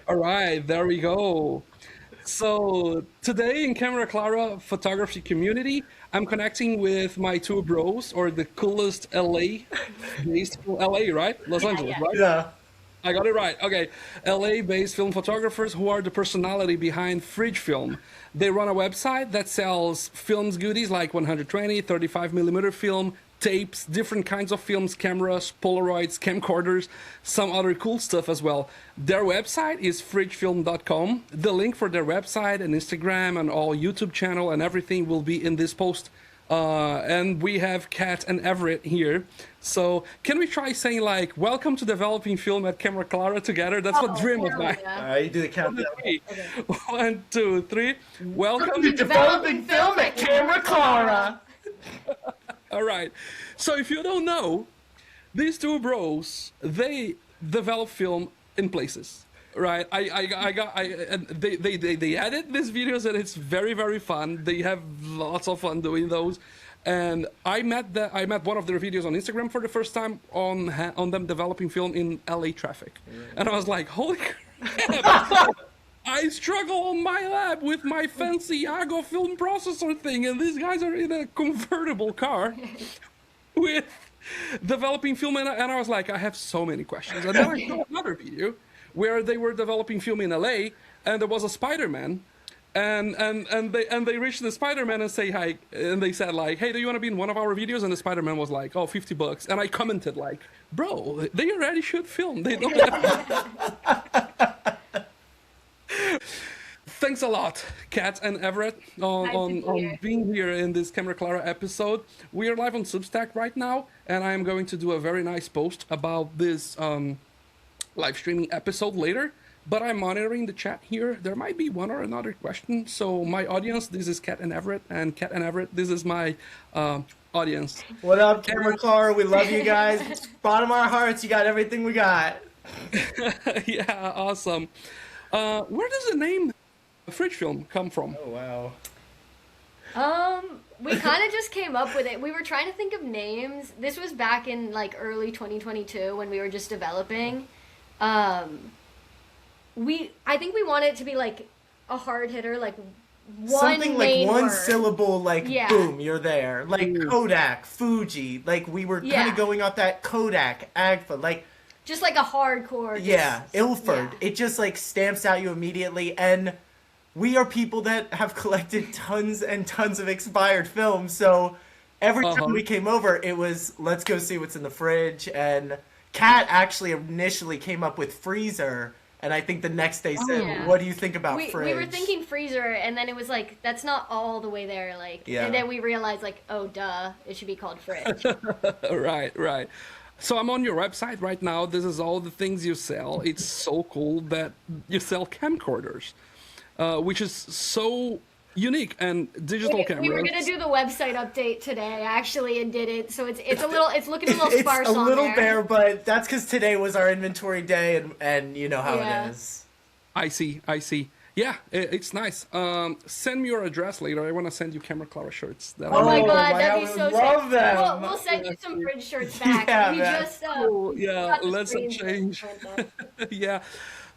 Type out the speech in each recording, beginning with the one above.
All right, there we go. So today in Camera Clara photography community, I'm connecting with my two bros, or the coolest LA based from LA, right? Los Yeah, Angeles, yeah. right? Yeah. I got it right. Okay. LA based film photographers who are the personality behind Fridge Film. They run a website that sells films goodies like 120, 35 millimeter film, tapes, different kinds of films, cameras, Polaroids, camcorders, some other cool stuff as well. Their website is fridgefilm.com. The link for their website and Instagram and all YouTube channel and everything will be in this post. And we have Kat and Everett here. So can we try saying like, welcome to developing film at Camera Clara together? That's what dream of hell mine. All yeah. right, you do the countdown. Three. 1, 2, 3. Welcome. Developing film at Camera Clara. All right. So if you don't know, these two bros, they develop film in places. Right, and they edit these videos and it's very very fun. They have lots of fun doing those, and I met one of their videos on Instagram for the first time on them developing film in LA traffic, and I was like, holy crap! I struggle on my lab with my fancy Iago film processor thing, and these guys are in a convertible car with developing film, and I was like, I have so many questions. And then I saw another video where they were developing film in LA, and there was a Spider-Man, and they reached the Spider-Man and say hi, and they said like, hey, do you want to be in one of our videos? And the Spider-Man was like, oh, $50, and I commented like, bro, they already shoot film, they don't have. Thanks a lot, Kat and Everett, on being here in this Camera Clara episode. We are live on Substack right now, and I am going to do a very nice post about this live streaming episode later. But I'm monitoring the chat here. There might be one or another question. So my audience, this is Kat and Everett, and Kat and Everett, this is my audience. What up, Camera Clara? We love you guys. Bottom of our hearts, you got everything we got. Yeah, awesome. Where does the name Fridge Film come from? Oh, wow. We kind of just came up with it. We were trying to think of names. This was back in like early 2022 when we were just developing. I think we wanted it to be like a hard hitter, like one Something like main one word. syllable, like Yeah. boom, you're there. Like Kodak, Fuji. Like we were kind Yeah. of going off that Kodak, Agfa, like Just like a hardcore. yeah, Ilford. Yeah. It just like stamps out you immediately. And we are people that have collected tons and tons of expired films. So every time we came over, it was let's go see what's in the fridge. And Kat actually initially came up with freezer. And I think the next day said, yeah. what do you think about We fridge? were thinking freezer, and then it was like that's not all the way there. Like, Yeah. and then we realized like, oh duh, it should be called fridge. Right. So I'm on your website right now. This is all the things you sell. It's so cool that you sell camcorders, which is so unique, and digital cameras. We were gonna do the website update today, actually, and did it. So it's looking a little It's sparse a on little there. bare, but that's because today was our inventory day, and you know how Yeah. it is. I see. Yeah, it's nice. Send me your address later. I want to send you Camera Clara shirts. Oh my Oh, god, my that'd be God, so we love sick. them. We'll send you some fridge shirts back. Yeah, we man. just Yeah, got the let's screens change. and stuff. Yeah.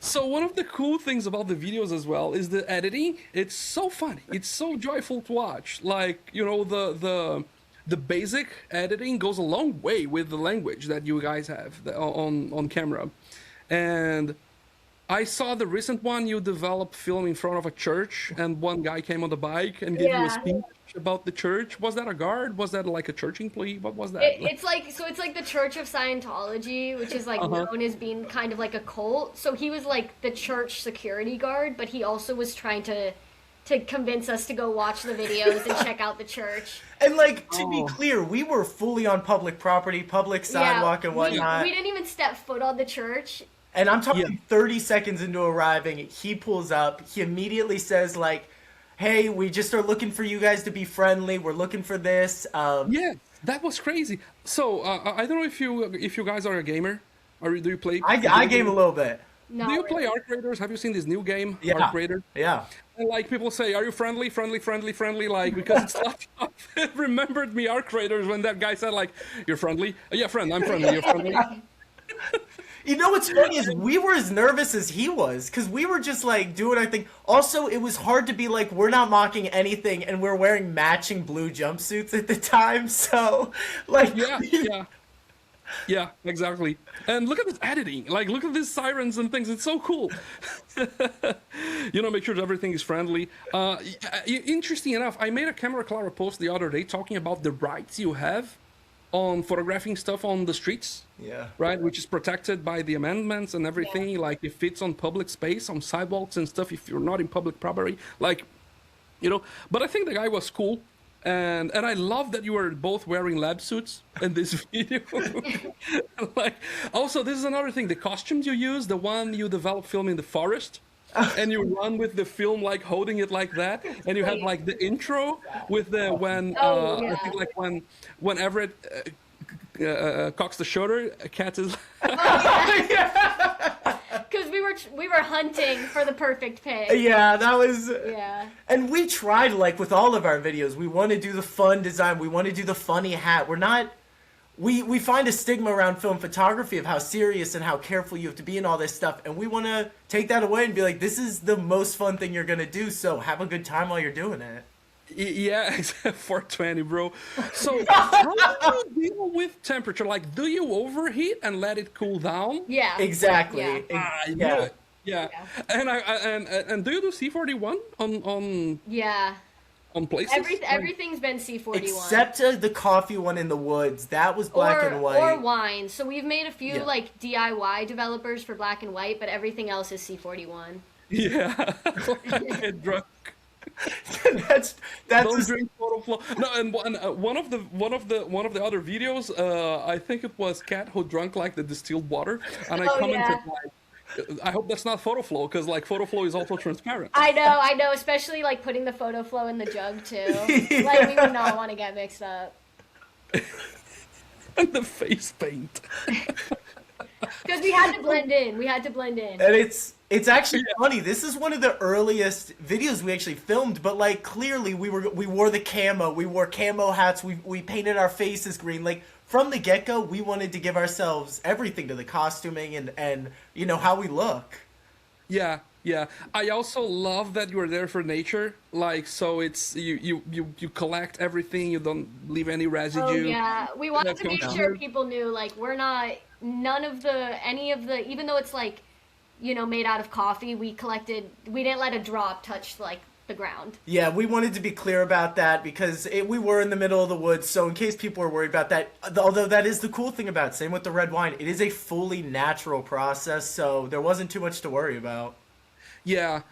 So one of the cool things about the videos as well is the editing. It's so funny. It's so joyful to watch. Like, you know, the basic editing goes a long way with the language that you guys have on camera. And I saw the recent one you developed film in front of a church, and one guy came on the bike and gave you a Yeah. speech about the church. Was that a guard? Was that like a church employee? What was that? It's like the Church of Scientology, which is like known as being kind of like a cult. So he was like the church security guard, but he also was trying to convince us to go watch the videos and check out the church. And like to be Oh. clear, we were fully on public property, public sidewalk, and whatnot. We didn't even step foot on the church. And I'm talking Yeah. 30 seconds into arriving, he pulls up. He immediately says like, "Hey, we just are looking for you guys to be friendly. We're looking for this." Yeah, that was crazy. So I don't know if you guys are a gamer, or do you play? I game a little bit. No, Do you play Arc Raiders? Have you seen this new game, Yeah. Arc Raider? Yeah. And like people say, are you friendly? Like because it's not. It remembered me Arc Raiders when that guy said like, "You're friendly." Yeah, friend. I'm friendly. You're friendly. You know what's funny is we were as nervous as he was because we were just like doing our thing. Also, it was hard to be like, we're not mocking anything, and we're wearing matching blue jumpsuits at the time. So, like, Yeah, exactly. And look at this editing. Like, look at these sirens and things. It's so cool. Make sure that everything is friendly. Interesting enough, I made a Camera Clara post the other day talking about the rights you have on photographing stuff on the streets. Yeah. Right, which is protected by the amendments and everything. Yeah. Like, if it's on public space, on sidewalks and stuff, if you're not in public property, like, But I think the guy was cool. And I love that you were both wearing lab suits in this video. Like, also, this is another thing. The costumes you use, the one you develop film in the forest, and you run with the film like holding it like that, and you have like the intro with the I think like when Everett cocks the shoulder, Kat is. Because we were hunting for the perfect pig. Yeah, that was. Yeah. And we tried, like with all of our videos, we want to do the fun design. We want to do the funny hat. We're not. We find a stigma around film photography of how serious and how careful you have to be and all this stuff, and we want to take that away and be like, this is the most fun thing you're gonna do. So have a good time while you're doing it. Yeah, except 420, bro. So how do you deal with temperature? Like, do you overheat and let it cool down? Yeah. Exactly. Yeah. And do you do C41 on Yeah. on places? Everything's been C41. Except the coffee one in the woods. That was black and white. Or wine. So we've made a few like DIY developers for black and white, but everything else is C41. Yeah. Get drunk. that's Don't drink photo flow. No, and one of the other videos, I think it was Kat who drank like the distilled water, and I commented like, I hope that's not photo flow, because like photo flow is also transparent. I know, especially like putting the photo flow in the jug too. Like we would not want to get mixed up. And the face paint. Because we had to blend in. And it's actually funny. This is one of the earliest videos we actually filmed, but like clearly we wore the camo. We wore camo hats. We painted our faces green. Like from the get-go, we wanted to give ourselves everything to the costuming and how we look. Yeah. I also love that you're there for nature. Like, so it's you collect everything. You don't leave any residue. Oh yeah, we wanted to make sure people knew like we're not any of the even though it's like made out of coffee. We didn't let a drop touch like the ground. Yeah, we wanted to be clear about that because we were in the middle of the woods. So in case people were worried about that, although that is the cool thing about it, same with the red wine, it is a fully natural process. So there wasn't too much to worry about. Yeah.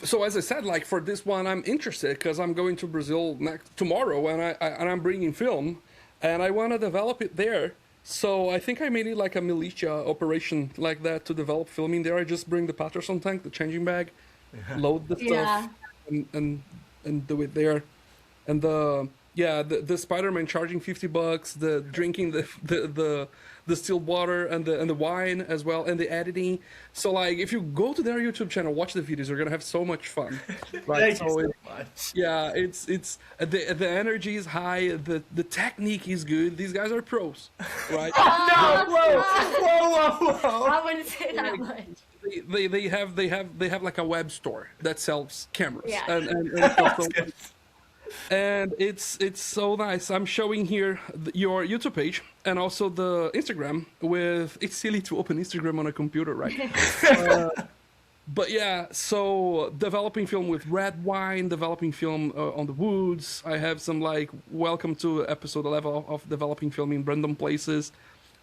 So as I said, like for this one, I'm interested because I'm going to Brazil tomorrow, and I'm bringing film, and I want to develop it there. So I think I made it like a militia operation like that to develop filming there. I just bring the Patterson tank, the changing bag, load the stuff, and do it there. And the Spider-Man charging $50, the drinking the distilled water and the wine as well, and the editing. So like if you go to their YouTube channel, watch the videos, you're gonna have so much fun. Right? Thank you so much. Yeah, it's the energy is high, the technique is good. These guys are pros, right? No, whoa. I wouldn't say that much. They have like a web store that sells cameras. Yeah. And it's so nice. I'm showing here your YouTube page and also the Instagram it's silly to open Instagram on a computer, right? But yeah, so developing film with red wine, developing film on the woods. I have some like welcome to episode 11 of developing film in random places.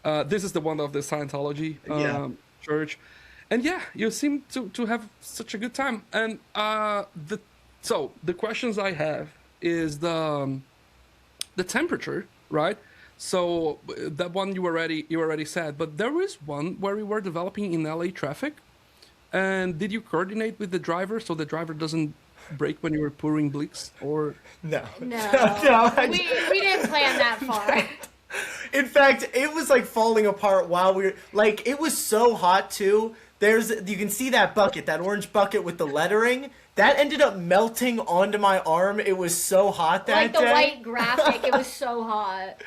This is the one of the Scientology church. And yeah, you seem to have such a good time. And the questions I have is the temperature, right? So that one you already said, but there is one where we were developing in LA traffic. And did you coordinate with the driver so the driver doesn't break when you were pouring bleaks? Or no, we didn't plan that far. In fact, it was like falling apart while we were like, it was so hot too. You can see that bucket, that orange bucket with the lettering. That ended up melting onto my arm. It was so hot that day. Like the white graphic, it was so hot.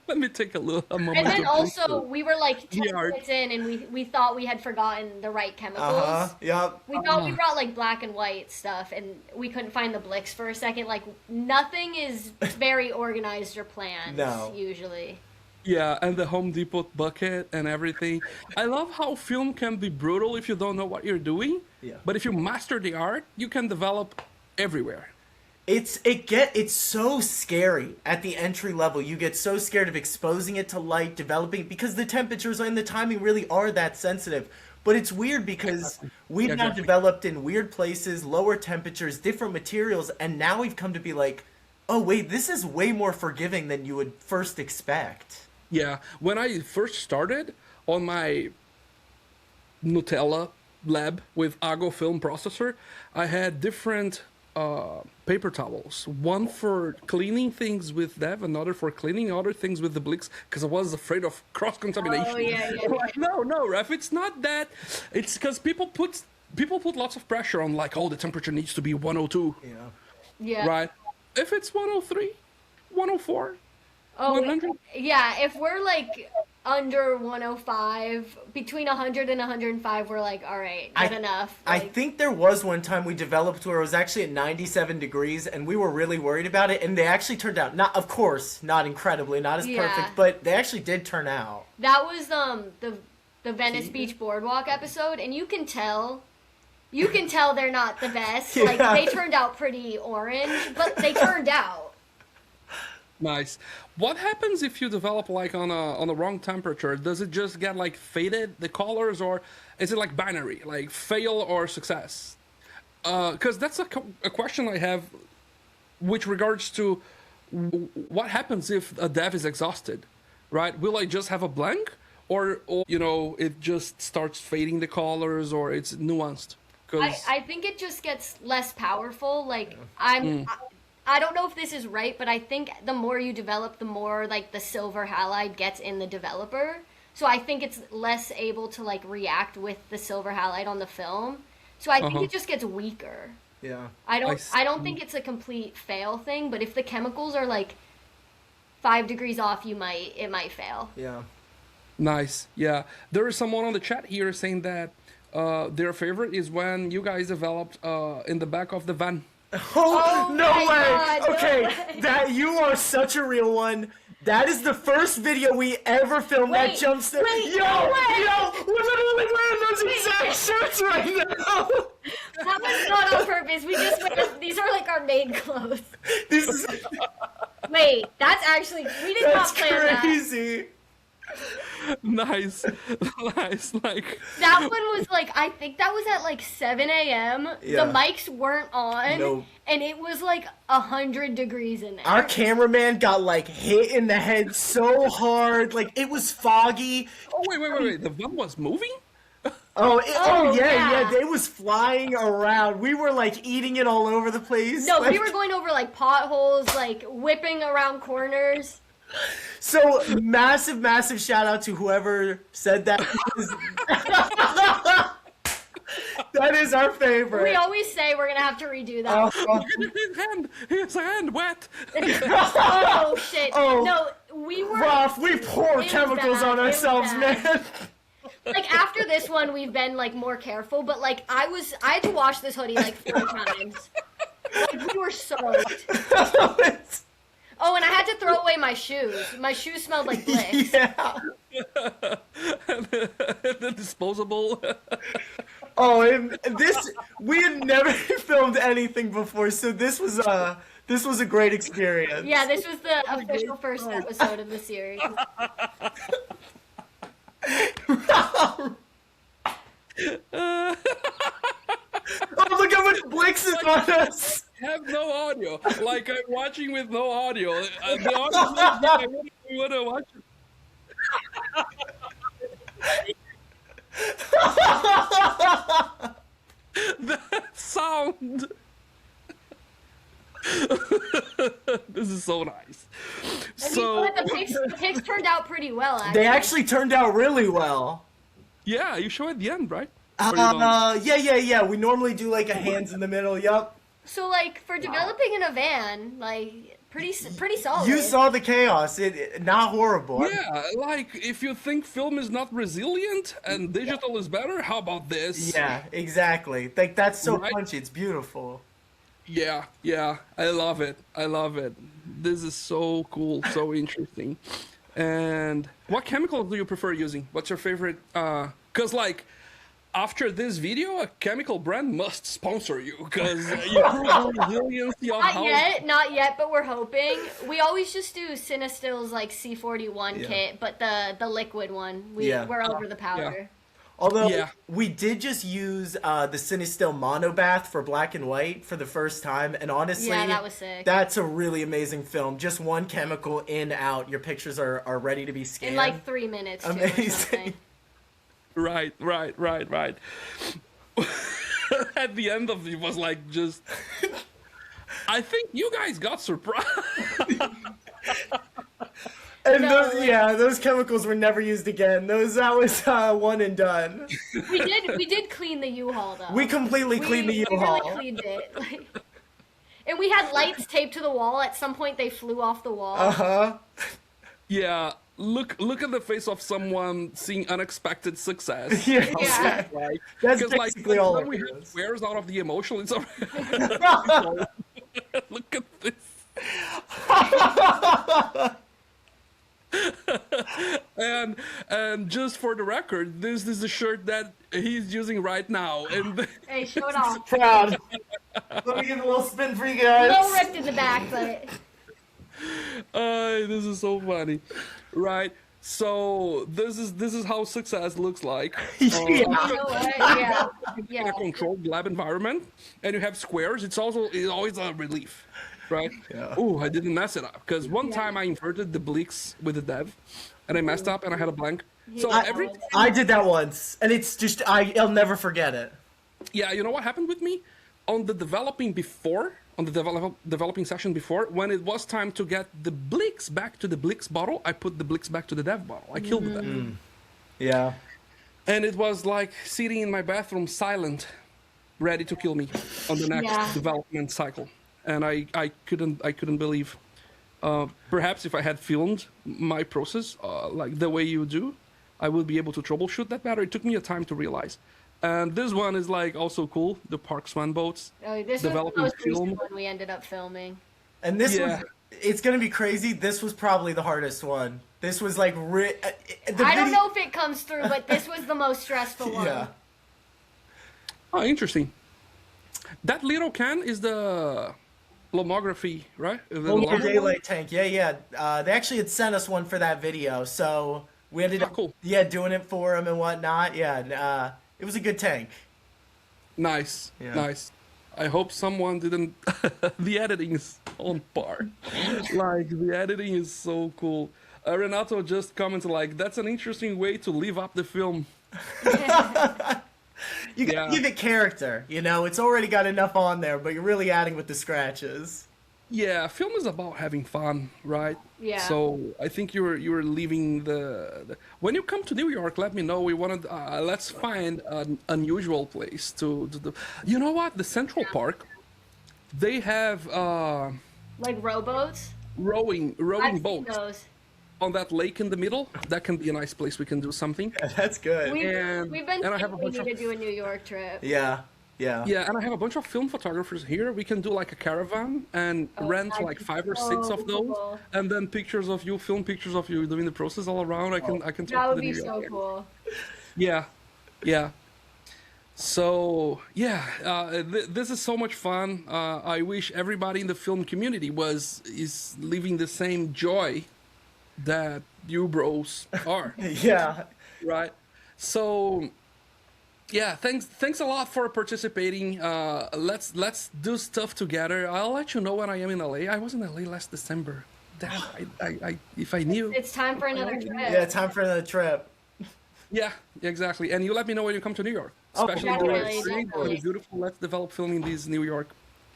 Let me take a moment. And then to also, breathe. we were like 10 The art. minutes in, and we thought we had forgotten the right chemicals. Yep. We thought we brought like black and white stuff, and we couldn't find the Blix for a second. Like, nothing is very organized or planned, No. usually. Yeah, and the Home Depot bucket and everything. I love how film can be brutal if you don't know what you're doing. Yeah. But if you master the art, you can develop everywhere. It's so scary at the entry level. You get so scared of exposing it to light, developing, because the temperatures and the timing really are that sensitive. But it's weird because we've now Exactly. developed in weird places, lower temperatures, different materials, and now we've come to be like, oh wait, this is way more forgiving than you would first expect. Yeah, when I first started on my Nutella lab with Ago film processor, I had different paper towels. One for cleaning things with Dev, another for cleaning other things with the Blix, because I was afraid of cross-contamination. Oh, yeah. Like, no, Ref, it's not that. It's because people put lots of pressure on, like, oh, the temperature needs to be 102, You know. Yeah. right? If it's 103, 104, Oh, 100. yeah. If we're like under 105, between 100 and 105, we're like, all right, good enough. I Like, think there was one time we developed where it was actually at 97 degrees, and we were really worried about it, and they actually turned out, not, of course, not incredibly, not as Yeah. perfect, but they actually did turn out. that was the Venice Beach Boardwalk episode, and you can tell they're not the best. Like, Yeah. they turned out pretty orange, but they turned out. Nice. What happens if you develop like on the wrong temperature? Does it just get like faded, the colors, or is it like binary, like fail or success? Because that's a question I have, with regards to what happens if a dev is exhausted, right? Will I just have a blank, or you know, it just starts fading the colors, or it's nuanced? I think it just gets less powerful. Like, I don't know if this is right, but I think the more you develop, the more like the silver halide gets in the developer. So I think it's less able to like react with the silver halide on the film. So I think it just gets weaker. Yeah. I don't think it's a complete fail thing, but if the chemicals are like 5 degrees off, it might fail. Yeah. Nice. Yeah. There is someone on the chat here saying that their favorite is when you guys developed in the back of the van. Oh, no my way! God, no Okay, way. that you are such a real one. That is the first video we ever filmed that Wait, jumps. wait, Yo, no way. we're literally wearing those Wait. exact shirts right now. That was not on purpose. We just these are like our main clothes. This is Wait, that's actually we did that's not plan that. crazy. Nice. Nice. Like, That one was like, I think that was at like 7 a.m. Yeah. The mics weren't on, Nope. and it was like 100 degrees in there. Our cameraman got like hit in the head so hard, like it was foggy. oh wait. The van was moving? Oh yeah. yeah. They was flying around. We were like eating it all over the place. No, like, we were going over like potholes, like whipping around corners. So massive shout out to whoever said that. That is our favorite. We always say we're gonna have to redo that. His hand wet. Oh shit! Oh. No, we were Rough. We pour was chemicals bad. on It was ourselves, bad. man. like after this one, we've been like more careful. But like I had to wash this hoodie like 4 times. Like we were soaked. Oh, and I had to throw away my shoes. My shoes smelled like Blix. Yeah. The disposable. Oh, and we had never filmed anything before, so this was a great experience. Yeah, this was the official first episode of the series. Oh, look how much Blix is on us. Have no audio. Like I'm watching with no audio. The audio is not there. I really want to watch it. That sound. This is so nice. So But the pics turned out pretty well, actually. They actually turned out really well. yeah, you show at the end, right? Or you don't? Yeah. We normally do like a hands in the middle. Yup. So, like, for developing in a van, like, pretty solid. You saw the chaos. Not horrible. Yeah, like if you think film is not resilient and digital is better, how about this? Yeah, exactly. Like that's so Right? punchy. It's beautiful. Yeah, yeah, I love it. I love it. This is so cool, so interesting. And what chemicals do you prefer using? What's your favorite? Because like after this video, a chemical brand must sponsor you because you prove the resiliency of how. Not yet, but we're hoping. We always just do Cinestill's like C41 Yeah. kit, but the liquid one, we're over the powder. Although Yeah. we did just use the Cinestill Mono Bath for black and white for the first time, and honestly, Yeah, that was sick. that's a really amazing film. Just one chemical in, out. Your pictures are ready to be scanned. In like 3 minutes, too, or Amazing. something. Right. At the end of it was like just. I think you guys got surprised. And No, those chemicals were never used again. That was one and done. We did clean the U-Haul though. We completely cleaned the We U-Haul. really cleaned it. Like, and we had lights taped to the wall. At some point, they flew off the wall. Uh-huh. Yeah, look at the face of someone seeing unexpected success. Yeah, Yeah. exactly. Right? That's Because like basically all when it we have is. squares out of the emotion, it's already. Look at this. and just for the record, this is the shirt that he's using right now, and Hey, show it off. Proud. Let me give it a little spin for you A guys. little ripped in the back, but this is so funny, right? So this is how success looks like. Yeah. you know what? Yeah, In yeah. a controlled lab environment, and you have squares. It's always a relief, right? Yeah. Ooh, I didn't mess it up because one time I inverted the bleaks with the dev, and I messed up and I had a blank. So every I did that once, and it's just I'll never forget it. yeah, you know what happened with me on the developing session before, when it was time to get the Blix back to the Blix bottle, I put the Blix back to the dev bottle. I killed the dev. Yeah. And it was like sitting in my bathroom silent, ready to kill me on the next Yeah. development cycle. And I couldn't believe. Perhaps if I had filmed my process like the way you do, I would be able to troubleshoot that better. It took me a time to realize. And this one is like also cool. The Park Swan boats. Oh, this was the Developing most recent film. one we ended up filming. And this Yeah. it's gonna be crazy. This was probably the hardest one. This was like I don't know if it comes through, but this was the most stressful one. Yeah. Oh, interesting. That little can is the lomography, right? The Lunar lomography? daylight tank. Yeah. They actually had sent us one for that video, so we ended Oh, up cool. doing it for them and whatnot. Yeah. And, it was a good tank. Nice, Yeah. nice. I hope someone didn't. The editing is on par. Like the editing is so cool. Renato just commented like, "That's an interesting way to live up the film." You gotta Yeah. give it character. You know, it's already got enough on there, but you're really adding with the scratches. Yeah, film is about having fun, right? Yeah. So I think you're leaving the when you come to New York, let me know. We want to let's find an unusual place to do. You know what? The Central Park, they have Like rowboats. rowing I've seen boats those. on that lake in the middle. That can be a nice place. We can do something. That's good. We've And- been and I saying have a we bunch need of- to do a New York trip. Yeah. Yeah, and I have a bunch of film photographers here. We can do like a caravan and rent that'd like be 5 or 6 so of those, cool. and then pictures of you, film pictures of you doing the process all around. I can talk That to would the be New so York. cool. Yeah. So yeah, this is so much fun. I wish everybody in the film community is living the same joy that you bros are, Yeah. right? So yeah, thanks a lot for participating. Let's do stuff together. I'll let you know when I am in LA. I was in LA last December. Damn, I if I knew. It's time for another trip. Yeah, time for another trip. Yeah, exactly. And you let me know when you come to New York. Oh, Especially definitely, during spring, when definitely. it's beautiful. Let's develop filming these New York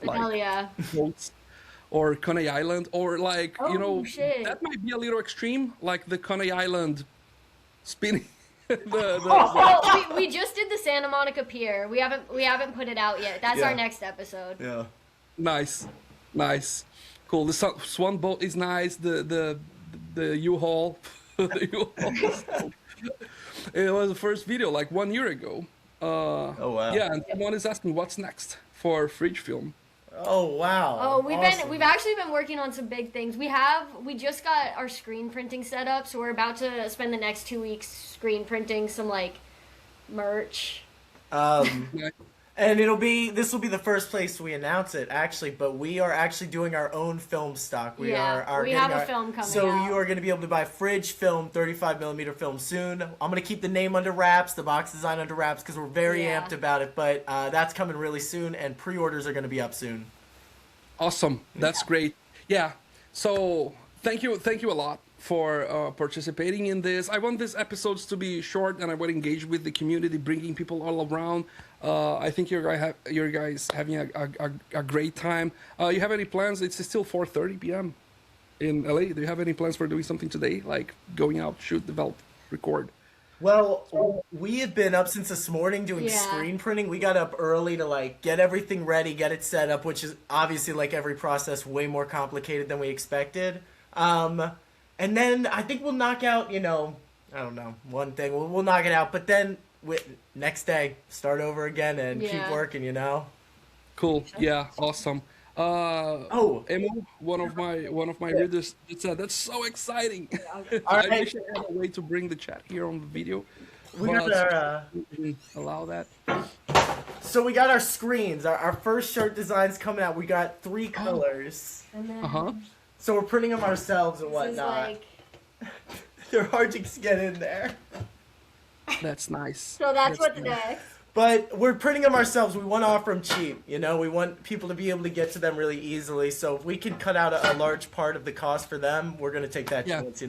Hell yeah. boats or Coney Island or like you know Oh, shit. that might be a little extreme, like the Coney Island spinning. Oh, we just did the Santa Monica Pier. We haven't put it out yet. That's Yeah. our next episode. Yeah. Nice. Cool. The Swan boat is nice. The U-Haul. The U-Haul. It was the first video like 1 year ago. Oh wow. Yeah, and someone is asking what's next for Fridge Film. Oh wow. Oh, Awesome. we've actually been working on some big things. We just got our screen printing set up, so we're about to spend the next 2 weeks screen printing some like merch. Yeah. And this will be the first place we announce it, actually. But we are actually doing our own film stock. We Yeah, are we getting have a film coming So out. you are going to be able to buy Fridge film, 35mm film soon. I'm going to keep the name under wraps, the box design under wraps, because we're very Yeah. amped about it. But that's coming really soon, and pre-orders are going to be up soon. Awesome. That's great. Yeah. So thank you a lot for participating in this. I want these episodes to be short, and I want to engage with the community, bringing people all around. I think you guys having a great time. You have any plans? It's still 4:30 p.m. in LA. Do you have any plans for doing something today, like going out, shoot, develop, record? Well, we have been up since this morning doing Yeah. screen printing. We got up early to like get everything ready, get it set up, which is obviously like every process way more complicated than we expected. And then I think we'll knock out, I don't know, one thing. We'll knock it out, but then next day start over again and keep Yeah. working. Cool. Yeah. Awesome. Emo, one of my readers, it said that's so exciting. All I right. wish I had a way to bring the chat here on the video. We but got our, didn't allow that. so we got our screens. Our first shirt designs coming out. We got 3 colors. And then Uh-huh. So we're printing them ourselves and this is whatnot. like They're hard to get in there. That's nice. so that's what's nice. next. But we're printing them ourselves. We want to offer them cheap. We want people to be able to get to them really easily. So if we can cut out a large part of the cost for them, we're going to take that Yeah. chance.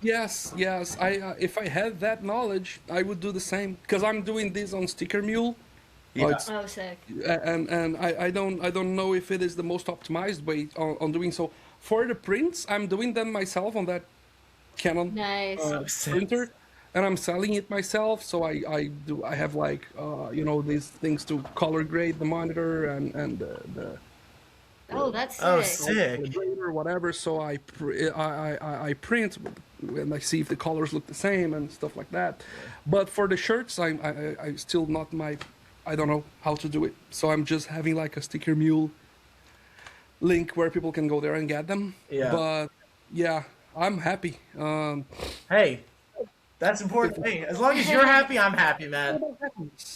Yes. I if I had that knowledge, I would do the same. Because I'm doing this on Sticker Mule. Yeah. Oh, sick. And I don't know if it is the most optimized way on doing so. For the prints, I'm doing them myself on that Canon Nice. sick. printer, and I'm selling it myself. So I have like these things to color grade the monitor and the Oh, that's sick. Oh, sick. or whatever. So I print and I see if the colors look the same and stuff like that. But for the shirts, I still not I don't know how to do it. So I'm just having like a Sticker Mule link where people can go there and get them. Yeah. But yeah, I'm happy. Hey, that's important thing. As long as you're happy, I'm happy, man.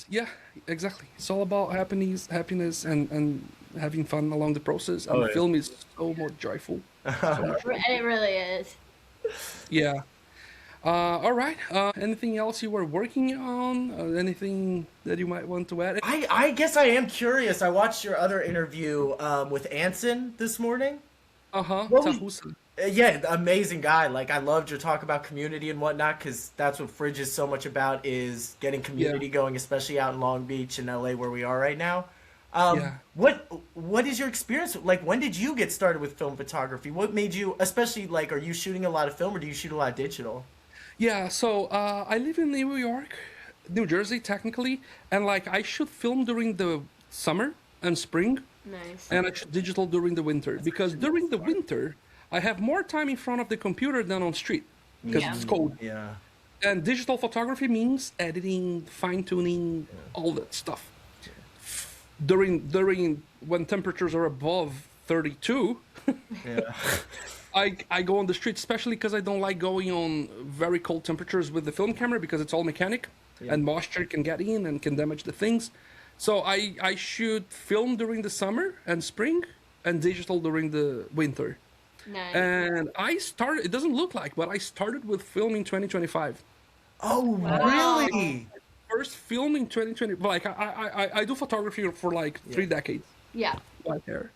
Yeah, exactly. It's all about happiness and having fun along the process. And Oh, the yeah. film is so more joyful. It really is. Yeah. All right. Anything else you were working on? Anything that you might want to add? I guess I am curious. I watched your other interview with Anson this morning. Uh-huh. What was- Tahusa. Yeah, amazing guy. Like, I loved your talk about community and whatnot, because that's what Fridge is so much about, is getting community going, especially out in Long Beach and LA where we are right now. Yeah. What is your experience? Like, when did you get started with film photography? What made you, especially, like, are you shooting a lot of film or do you shoot a lot of digital? Yeah, so I live in New York, New Jersey, technically, and like I shoot film during the summer and spring, Nice. and I shoot digital during the winter. Because during the winter, I have more time in front of the computer than on street, because Yeah. it's cold. Yeah. And digital photography means editing, fine tuning, all that stuff. During when temperatures are above 32. Yeah. I go on the street, especially because I don't like going on very cold temperatures with the film camera because it's all mechanic and moisture can get in and can damage the things. So I shoot film during the summer and spring and digital during the winter. Nice. And I started, it doesn't look like, but I started with film in 2025. Oh, Wow. really? First film in 2020, like I do photography for like 3 decades. Yeah. White hair.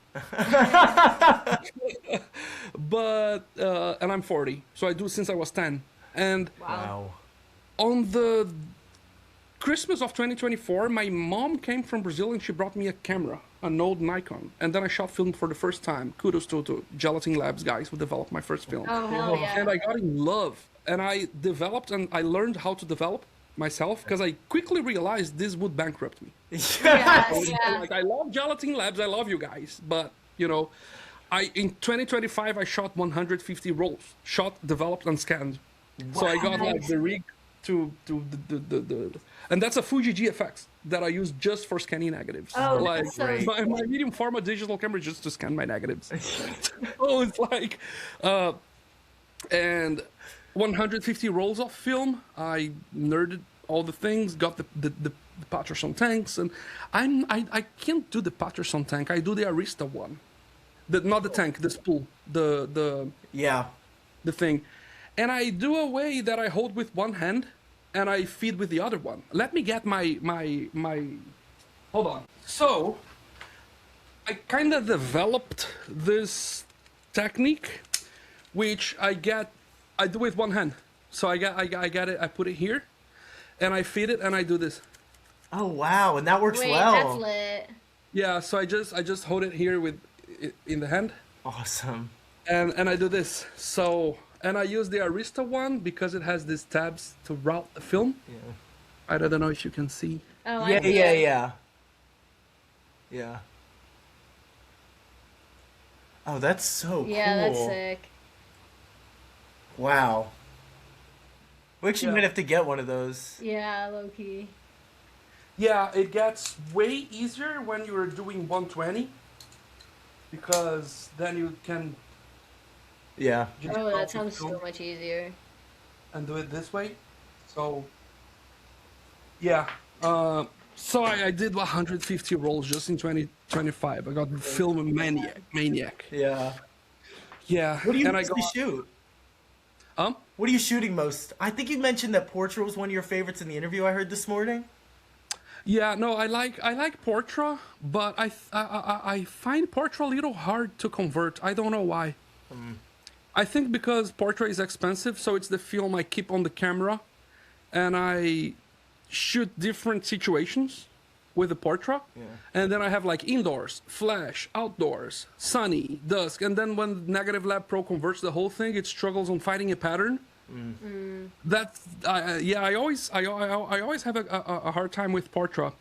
But and I'm 40, so I do since I was 10. And Wow. on the Christmas of 2024, my mom came from Brazil and she brought me a camera, an old Nikon, and then I shot film for the first time. Kudos to Gelatin Labs guys who developed my first film. Oh, hell yeah. And I got in love, and I developed and I learned how to develop myself because I quickly realized this would bankrupt me. Yeah, yeah. Like, I love Gelatin Labs, I love you guys, but in 2025 I shot 150 rolls, shot, developed, and scanned. So I got like Nice. the rig to the and that's a Fuji GFX that I use just for scanning negatives. Oh, Like that's so great. my medium format digital camera is just to scan my negatives. So it's like, and 150 rolls of film. I nerded all the things, got the Patterson tanks, and I can't do the Patterson tank. I do the Arista one, not the tank, the spool, Yeah. the thing, and I do a way that I hold with one hand, and I feed with the other one. Let me get my. Hold on. So, I kind of developed this technique, which I do with one hand. So I get it. I put it here, and I feed it, and I do this. Oh wow, and that works Wait, well. that's lit. Yeah. So I just hold it here with in the hand, Awesome. and I do this. So and I use the Arista one because it has these tabs to route the film. Yeah. I don't know if you can see. Oh, I Yeah, see yeah, it. yeah. Yeah. Oh, that's so cool. Yeah, that's sick. Wow. We actually Yeah. might have to get one of those. Yeah, low key. Yeah, it gets way easier when you're doing 120 because then you can Yeah. just Oh, route that the sounds film so much easier. and do it this way. So yeah, so I did 150 rolls just in 2025. I got film maniac. Yeah. Yeah, What do you and I mostly got shoot? um. What are you shooting most? I think you mentioned that Portrait was one of your favorites in the interview I heard this morning. Yeah, no, I like Portra, but I find Portra a little hard to convert. I don't know why. I think because Portra is expensive, so it's the film I keep on the camera, and I shoot different situations with the Portra, and then I have like indoors, flash, outdoors, sunny, dusk, and then when Negative Lab Pro converts the whole thing, it struggles on finding a pattern. That's I always have a hard time with Portra,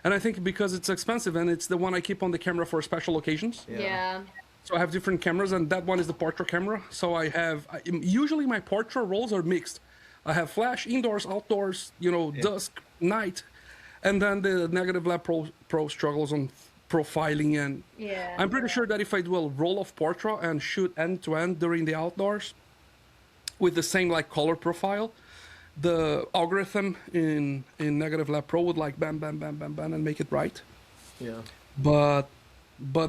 and I think because it's expensive and it's the one I keep on the camera for special occasions. Yeah. So I have different cameras, and that one is the Portra camera. So usually my Portra rolls are mixed. I have flash, indoors, outdoors, dusk, night, and then the Negative Lab Pro struggles on profiling, and Yeah. I'm pretty sure that if I do a roll of Portra and shoot end to end during the outdoors with the same like color profile, the algorithm in Negative Lab Pro would like bam, bam, bam, bam, bam, and make it right. Yeah. But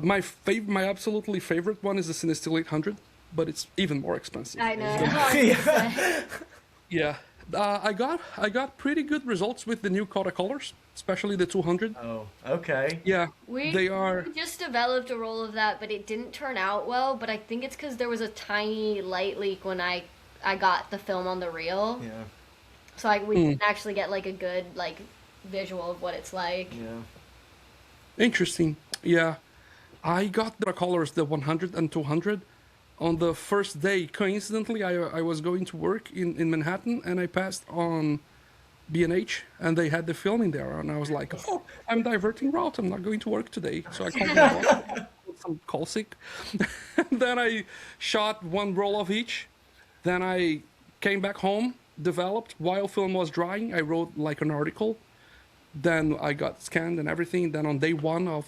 my absolutely favorite one is the Cinestill 800, but it's even more expensive. I know. Yeah, I got pretty good results with the new Coda colors, especially the 200. Oh, okay. Yeah, We they are. we just developed a roll of that, but it didn't turn out well. But I think it's because there was a tiny light leak when I got the film on the reel, Yeah. so we didn't actually get like a good like visual of what it's like. Yeah. Interesting. Yeah, I got the colors, the 100 and 200, on the first day. Coincidentally, I was going to work in Manhattan, and I passed on B&H, and they had the film in there, and I was like, oh, I'm diverting route. I'm not going to work today. So I called my boss, some call sick. Then I shot one roll of each. Then I came back home, developed. While film was drying, I wrote like an article. Then I got scanned and everything. Then on day one of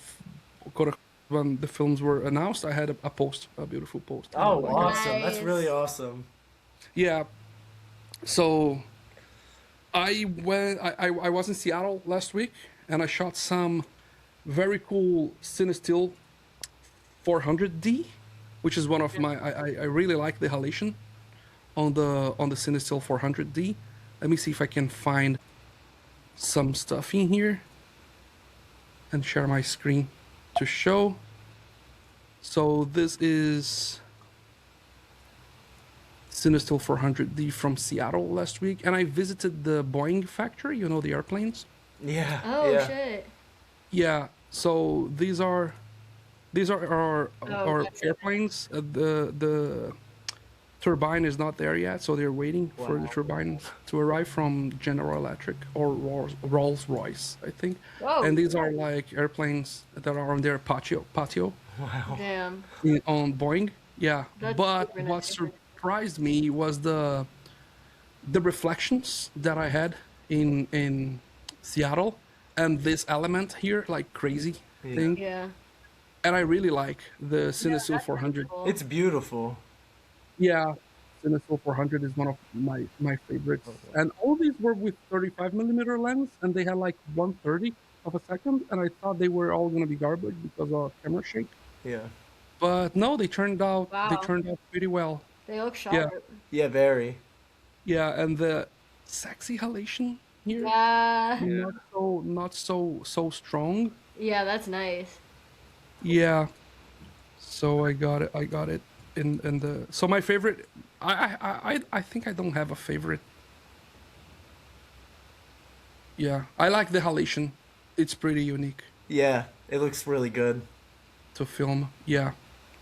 when the films were announced, I had a post, a beautiful post. Oh, Like, awesome. That's Nice. really awesome. yeah. So I was in Seattle last week, and I shot some very cool Cinestill 400D, which is one of my. I really like the halation on the Cinestill 400D. Let me see if I can find some stuff in here and share my screen to show. So this is Cinestill 400D from Seattle last week, and I visited the Boeing factory, the airplanes. Yeah. Oh yeah. shit! Yeah, so these are our gotcha. airplanes, the turbine is not there yet, so they're waiting for the turbine to arrive from General Electric or Rolls Royce, I think. Whoa. And these are like airplanes that are on their patio Damn. on Boeing. Yeah, That's but super what nice. surprised me was the reflections that I had in Seattle, and this element here, like crazy thing. Yeah. And I really like the Cinesul 400. Cool. It's beautiful. Yeah, Cinesul 400 is one of my favorites. And all these were with 35mm lens, and they had like 1/30 of a second, and I thought they were all gonna be garbage because of camera shake. Yeah. But no, they turned out Wow. pretty well. They look sharp. Yeah, very. Yeah, and the sexy halation here, Yeah. not so strong. Yeah, that's nice. Yeah. So I got it in the. So my favorite, I think I don't have a favorite. Yeah, I like the halation. It's pretty unique Yeah, it looks really good. to film. Yeah,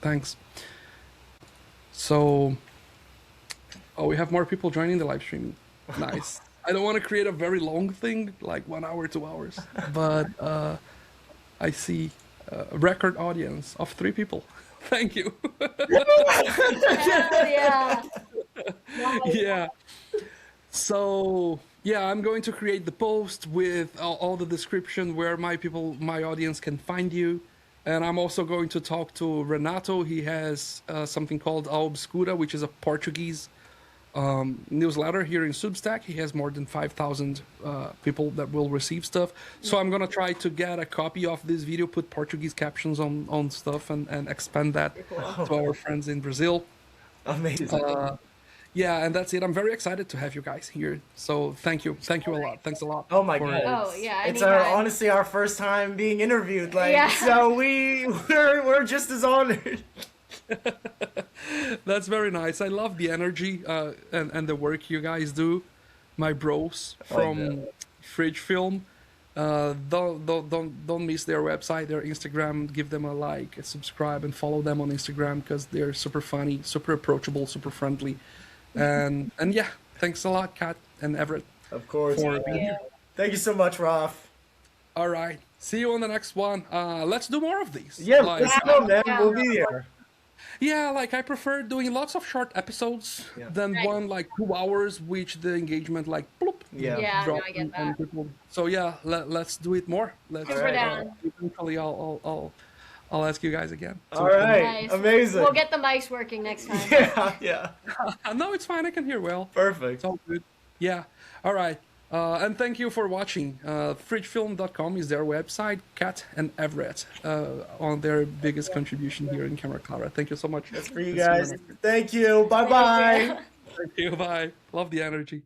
thanks. So, oh, we have more people joining the live stream. Nice. I don't want to create a very long thing, like 1 hour, 2 hours, but I see a record audience of 3 people. Thank you. Hell yeah. Yeah. So yeah, I'm going to create the post with all the description where my audience can find you, and I'm also going to talk to Renato. He has something called A Obscura, which is a Portuguese newsletter here in Substack. He has more than 5,000 people that will receive stuff. So I'm gonna try to get a copy of this video, put Portuguese captions on stuff, and expand that to our friends in Brazil. Amazing. Yeah, and that's it. I'm very excited to have you guys here. So thank you a lot. Thanks a lot. Oh my for- god. Oh, yeah, It's anytime. honestly our first time being interviewed. Like, Yeah. so we're just as honored. That's very nice. I love the energy and the work you guys do, my bros from Fridge Film. Don't miss their website, their Instagram. Give them a like, a subscribe, and follow them on Instagram because they're super funny, super approachable, super friendly. And yeah, thanks a lot, Kat and Everett. Of course. For being here. Thank you so much, Ralph. All right, see you on the next one. Let's do more of these. Yeah, Like, let's go, man. Yeah. We'll be there. yeah, like I prefer doing lots of short episodes Yeah. than Right. one like 2 hours, which the engagement like bloop. Yeah. Yeah, no, drop I get and that. people. So yeah, let's do it more. Let's. Super down. Eventually, I'll ask you guys again. All right. Nice. Amazing. We'll get the mics working next time. Yeah. No, it's fine. I can hear well. Perfect. It's all good. Yeah. All right. And thank you for watching. Fridgefilm.com is their website. Kat and Everett on their biggest contribution here in Camera Clara. Thank you so much. For you It's super guys. nice. Thank you. Bye bye. Thank you. Bye. Love the energy.